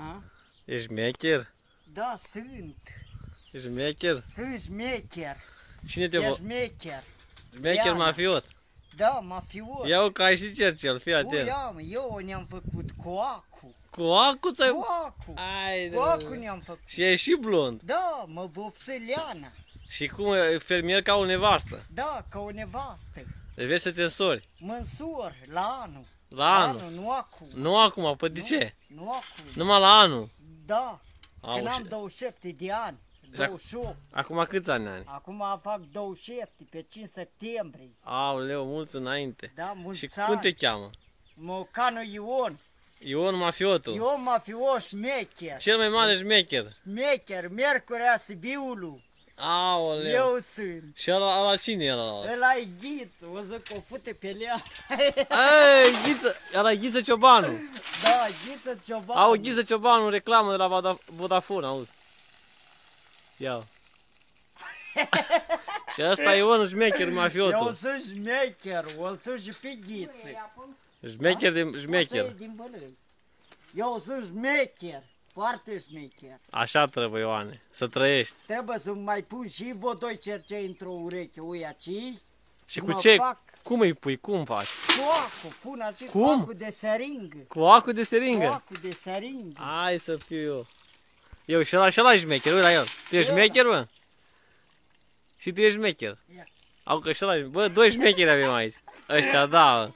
A? Ești șmecher? Da, sunt. Ești șmecher? Sunt șmecher. Cine te E va... șmecher. Șmecher Iana. mafiot? Da, mafiot. Ia-o că ai și Cercel, fii atent. Eu ne-am făcut cu acu. Cu acu ți-ai... Cu acu. Ai, Cu acu ne-am făcut. Și e și blond. Da, mă vopsăleana. Și cum e fermier ca o nevastă. Da, ca o nevastă. Deci vrei să te însori. Mă însor la anul. La anul? Nu acum. Nu acum, păi de ce? Nu acum. Numai la anul. Da. Au, Când am și- 27 de ani. 28. Acum câți ani ai? Acum fac 27 pe 5 septembrie. Aoleu, mulți înainte. Da, mulți Și ani. cum te cheamă? Mocanu Ion. Ion Mafiotul. Ion mafios șmecher. Cel mai mare șmecher. Șmecher, Miercurea Sibiului. Aoleu. Eu sunt. Și ăla cine e ăla? Ăla e Ghiță, o să o fute pe lea. Ei, Ghiță, ăla e Ghiță Ciobanu. Da, Ghiță Ciobanu. Au, Ghiță Ciobanu, reclamă de la Vodafone, auzi. Ia. Și ăsta e Ion șmecher Eu mafiotul. sunt șmecher, o să și pe Ghiță. Șmecher de șmecher. Din Bălăi. Eu sunt șmecher, foarte șmecher. Așa trebuie, Ioane, să trăiești. Trebuie să mai pun și vodoi cercei într-o ureche, uia ci. Și Mă cu ce? fac Cum îi pui? Cum faci? cu acu, pun acest cu Cum? acu de seringă. Cu acu de Cu seringă? acu de seringă. Hai să fiu eu. Eu și ăla e șmecher, uite la el. Tu ești șmecher, bă? Și tu ești șmecher. Ia. Au că și ăla, bă, doi șmecheri avem aici. Ăștia, da, bă.